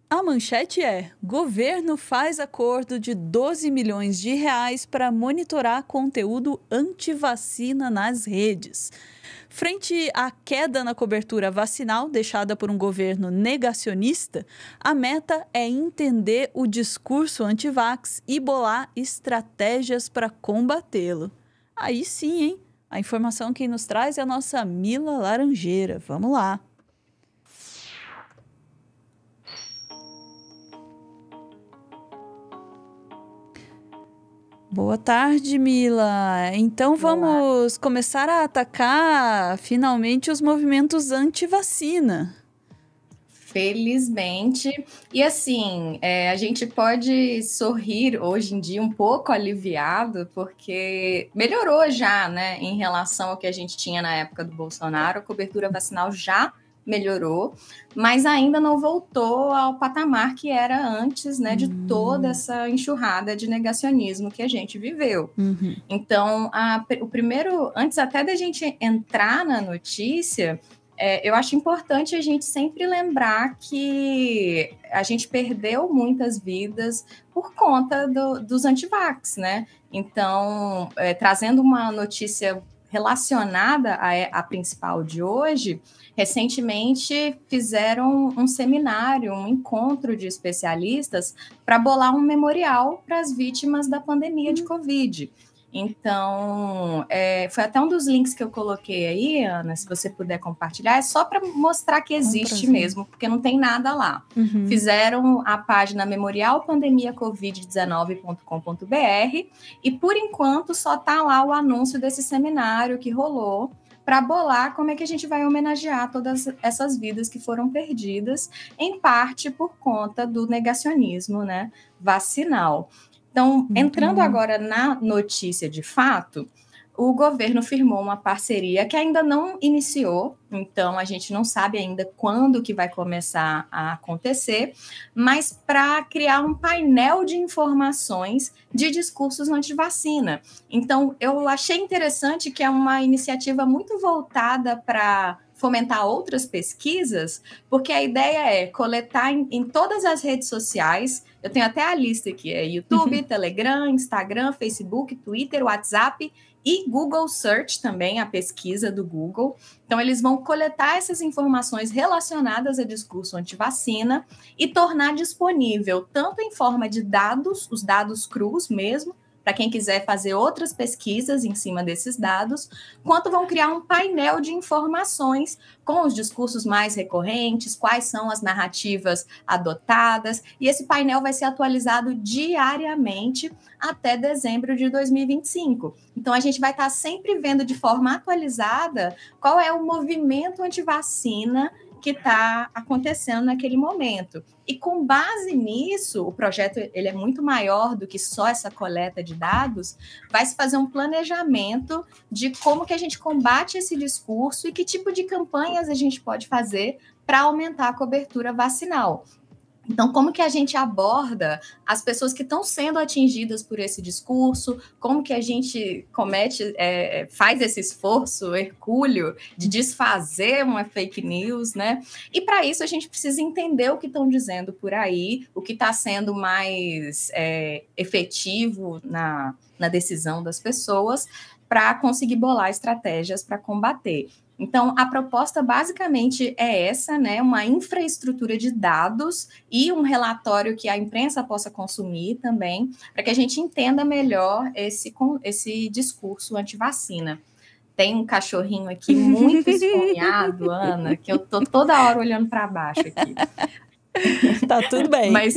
A manchete é: governo faz acordo de 12 milhões de reais para monitorar conteúdo antivacina nas redes. Frente à queda na cobertura vacinal deixada por um governo negacionista, a meta é entender o discurso antivax e bolar estratégias para combatê-lo. Aí sim, hein? A informação que nos traz é a nossa Mila Laranjeira. Vamos lá. Boa tarde, Mila. Então Olá. vamos começar a atacar finalmente os movimentos anti-vacina. Felizmente. E assim, a gente pode sorrir hoje em dia um pouco aliviado, porque melhorou já, né, em relação ao que a gente tinha na época do Bolsonaro, a cobertura vacinal já melhorou, mas ainda não voltou ao patamar que era antes, né, de toda essa enxurrada de negacionismo que a gente viveu. Uhum. Então, o primeiro, antes até da gente entrar na notícia, eu acho importante a gente sempre lembrar que a gente perdeu muitas vidas por conta dos antivax, né? Então, trazendo uma notícia relacionada à principal de hoje, recentemente fizeram um seminário, um encontro de especialistas para bolar um memorial para as vítimas da pandemia de Covid. Então, foi até um dos links que eu coloquei aí, Ana, se você puder compartilhar, é só para mostrar que existe mesmo, porque não tem nada lá. Uhum. Fizeram a página memorialpandemiacovid19.com.br e, por enquanto, só está lá o anúncio desse seminário que rolou para bolar como é que a gente vai homenagear todas essas vidas que foram perdidas, em parte por conta do negacionismo, né, vacinal. Então, entrando agora na notícia de fato, o governo firmou uma parceria que ainda não iniciou, então a gente não sabe ainda quando que vai começar a acontecer, mas para criar um painel de informações de discursos anti-vacina. Então, eu achei interessante que é uma iniciativa muito voltada para fomentar outras pesquisas, porque a ideia é coletar em todas as redes sociais. Eu tenho até a lista aqui, YouTube, Telegram, Instagram, Facebook, Twitter, WhatsApp e Google Search também, a pesquisa do Google. Então, eles vão coletar essas informações relacionadas a discurso antivacina e tornar disponível tanto em forma de dados, os dados crus mesmo, para quem quiser fazer outras pesquisas em cima desses dados, quanto vão criar um painel de informações com os discursos mais recorrentes, quais são as narrativas adotadas, e esse painel vai ser atualizado diariamente até dezembro de 2025. Então, a gente vai estar sempre vendo de forma atualizada qual é o movimento antivacina que está acontecendo naquele momento. E com base nisso, o projeto ele é muito maior do que só essa coleta de dados, vai se fazer um planejamento de como que a gente combate esse discurso e que tipo de campanhas a gente pode fazer para aumentar a cobertura vacinal. Então, como que a gente aborda as pessoas que estão sendo atingidas por esse discurso? Como que a gente faz esse esforço hercúleo de desfazer uma fake news, né? E para isso a gente precisa entender o que estão dizendo por aí, o que está sendo mais efetivo na decisão das pessoas, para conseguir bolar estratégias para combater. Então, a proposta basicamente é essa, né? Uma infraestrutura de dados e um relatório que a imprensa possa consumir também, para que a gente entenda melhor esse discurso anti-vacina. Tem um cachorrinho aqui muito esfomeado, Ana, que eu tô toda hora olhando para baixo aqui. Tá tudo bem. Mas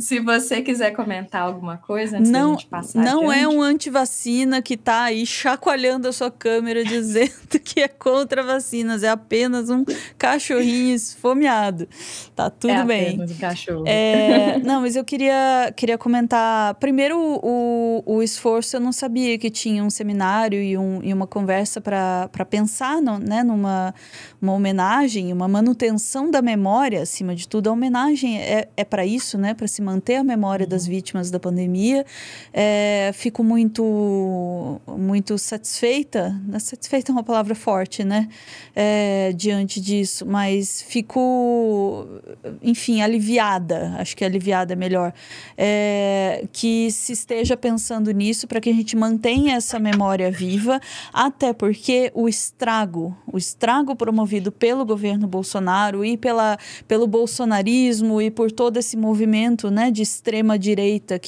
se você quiser comentar alguma coisa antes da gente passar não adiante. É um antivacina que tá aí chacoalhando a sua câmera dizendo que é contra vacinas. É apenas um cachorrinho esfomeado. Tá tudo bem. É apenas um cachorro. Não, mas eu queria comentar. Primeiro, o esforço, eu não sabia que tinha um seminário e uma conversa para pensar né, numa homenagem, uma manutenção da memória, acima de tudo. A homenagem é para isso, né? Para se manter a memória das vítimas da pandemia. Fico muito satisfeita. Satisfeita é uma palavra forte, né? Diante disso, mas fico enfim, aliviada, acho que aliviada é melhor, que se esteja pensando nisso para que a gente mantenha essa memória viva, até porque o estrago promovido pelo governo Bolsonaro e pelo bolsonarismo e por todo esse movimento, né, de extrema-direita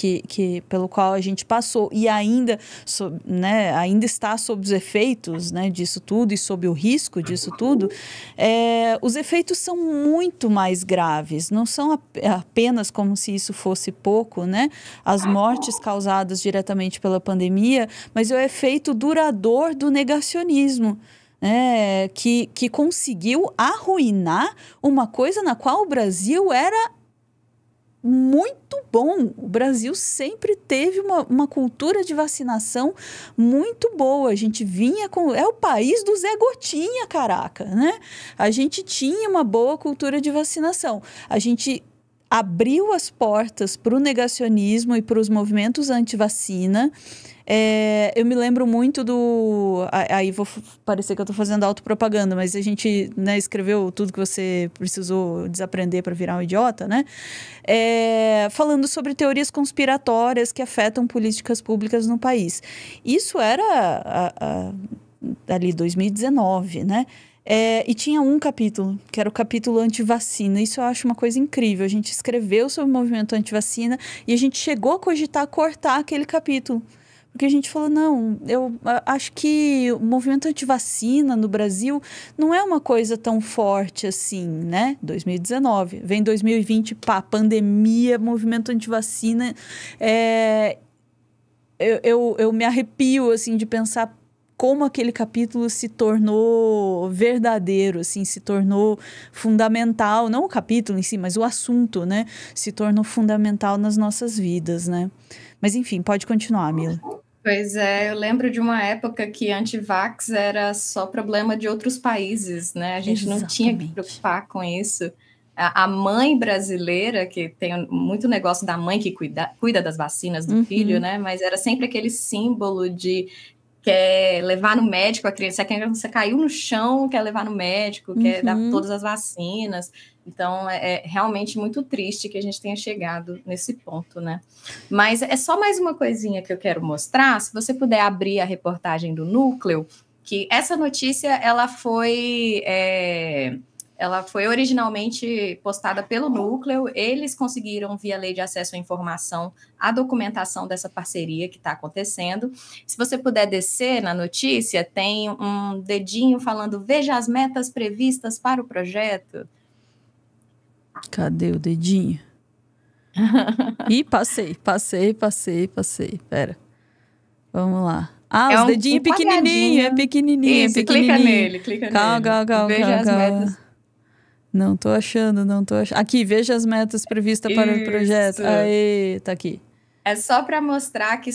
pelo qual a gente passou e ainda está sob os efeitos, né, disso tudo e sob o risco disso tudo, os efeitos são muito mais graves, não são apenas como se isso fosse pouco, né? As mortes causadas diretamente pela pandemia, mas é o efeito duradouro do negacionismo, né? Que conseguiu arruinar uma coisa na qual o Brasil era muito bom. O Brasil sempre teve uma cultura de vacinação muito boa. A gente vinha com... É o país do Zé Gotinha, caraca, né? A gente tinha uma boa cultura de vacinação. A gente abriu as portas para o negacionismo e para os movimentos anti-vacina. Eu me lembro muito aí vou parecer que eu estou fazendo autopropaganda, mas a gente, né, escreveu tudo que você precisou desaprender para virar um idiota, né? Falando sobre teorias conspiratórias que afetam políticas públicas no país. Isso era ali 2019, né? E tinha um capítulo, que era o capítulo anti-vacina. Isso eu acho uma coisa incrível. A gente escreveu sobre o movimento anti-vacina e a gente chegou a cogitar cortar aquele capítulo. Porque a gente falou, não, eu acho que o movimento anti-vacina no Brasil não é uma coisa tão forte assim, né? 2019, vem 2020, pá, pandemia, movimento anti-vacina. Eu me arrepio, assim, de pensar como aquele capítulo se tornou verdadeiro, assim, se tornou fundamental, não o capítulo em si, mas o assunto, né? Se tornou fundamental nas nossas vidas, né? Mas, enfim, pode continuar, Mila. Pois eu lembro de uma época que anti-vax era só problema de outros países, né? A gente não tinha que preocupar com isso. A mãe brasileira, que tem muito negócio da mãe que cuida das vacinas do filho, né? Mas era sempre aquele símbolo de quer levar no médico a criança, você caiu no chão, quer levar no médico, quer dar todas as vacinas. Então, é realmente muito triste que a gente tenha chegado nesse ponto, né? Mas é só mais uma coisinha que eu quero mostrar. Se você puder abrir a reportagem do Núcleo, que essa notícia, ela foi originalmente postada pelo Núcleo. Eles conseguiram, via Lei de Acesso à Informação, a documentação dessa parceria que está acontecendo. Se você puder descer na notícia, tem um dedinho falando: veja as metas previstas para o projeto. Cadê o dedinho? Ih, passei. Pera. Vamos lá. Os dedinhos pequenininho, é pequenininho. Isso, clica nele. Calma. Veja as metas. Não tô achando. Aqui, veja as metas previstas para o projeto. Aê, tá aqui. É só para mostrar que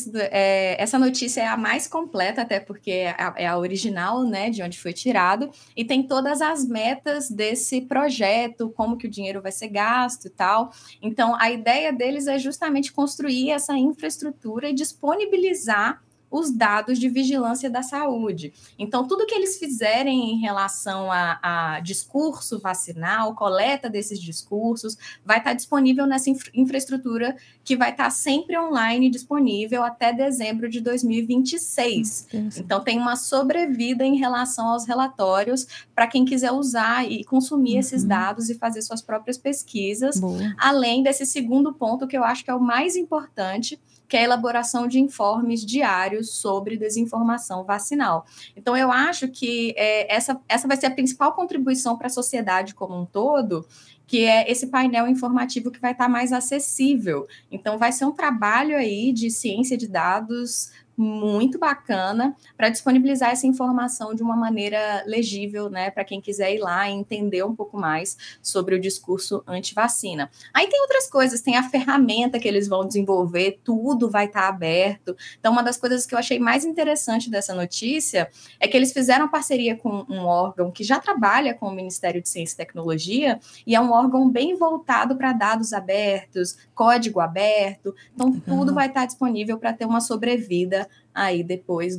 essa notícia é a mais completa, até porque é a original, né, de onde foi tirado, e tem todas as metas desse projeto, como que o dinheiro vai ser gasto e tal. Então, a ideia deles é justamente construir essa infraestrutura e disponibilizar os dados de vigilância da saúde. Então, tudo que eles fizerem em relação a discurso vacinal, coleta desses discursos, vai estar disponível nessa infraestrutura que vai estar sempre online disponível até dezembro de 2026. Então, tem uma sobrevida em relação aos relatórios para quem quiser usar e consumir esses dados e fazer suas próprias pesquisas, além desse segundo ponto que eu acho que é o mais importante, que é a elaboração de informes diários sobre desinformação vacinal. Então, eu acho que essa vai ser a principal contribuição para a sociedade como um todo, que é esse painel informativo que vai estar mais acessível. Então, vai ser um trabalho aí de ciência de dados muito bacana para disponibilizar essa informação de uma maneira legível, né, para quem quiser ir lá e entender um pouco mais sobre o discurso anti-vacina. Aí tem outras coisas, tem a ferramenta que eles vão desenvolver, tudo vai estar aberto. Então, uma das coisas que eu achei mais interessante dessa notícia é que eles fizeram parceria com um órgão que já trabalha com o Ministério de Ciência e Tecnologia, e é um órgão bem voltado para dados abertos, código aberto. Então, tudo vai estar disponível para ter uma sobrevida aí depois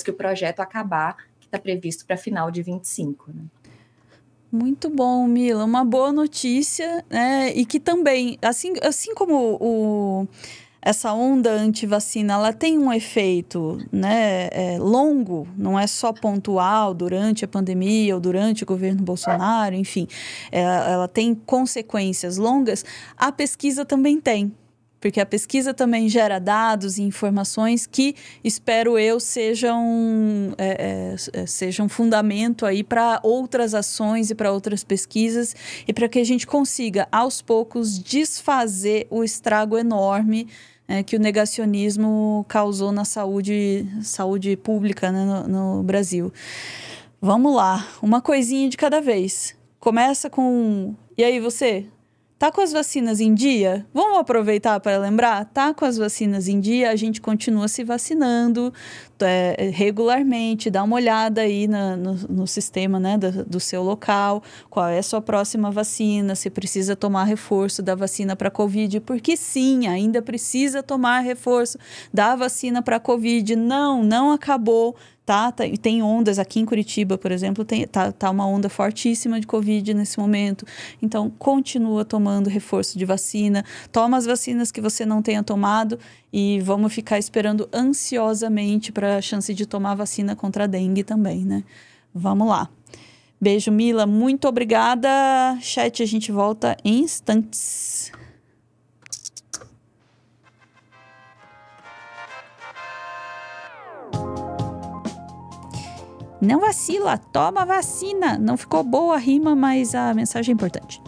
que o projeto acabar, que está previsto para final de 25, né? Muito bom, Mila. Uma boa notícia, né? E que também, assim como essa onda anti-vacina, ela tem um efeito, né, longo, não é só pontual durante a pandemia ou durante o governo Bolsonaro, enfim. Ela tem consequências longas. A pesquisa também tem. Porque a pesquisa também gera dados e informações que, espero eu, sejam fundamento aí para outras ações e para outras pesquisas e para que a gente consiga, aos poucos, desfazer o estrago enorme que o negacionismo causou na saúde pública, né, no Brasil. Vamos lá, uma coisinha de cada vez. Começa com... E aí, você... Tá com as vacinas em dia? Vamos aproveitar para lembrar? Tá com as vacinas em dia, a gente continua se vacinando regularmente. Dá uma olhada aí no sistema, né, do seu local. Qual é a sua próxima vacina? Se precisa tomar reforço da vacina para Covid. Porque sim, ainda precisa tomar reforço da vacina para Covid. Não acabou. Tem ondas aqui em Curitiba, por exemplo, tá uma onda fortíssima de Covid nesse momento. Então, continua tomando reforço de vacina. Toma as vacinas que você não tenha tomado e vamos ficar esperando ansiosamente para a chance de tomar vacina contra a dengue também, né? Vamos lá. Beijo, Mila. Muito obrigada. Chat, a gente volta em instantes. Não vacila, toma vacina. Não ficou boa a rima, mas a mensagem é importante.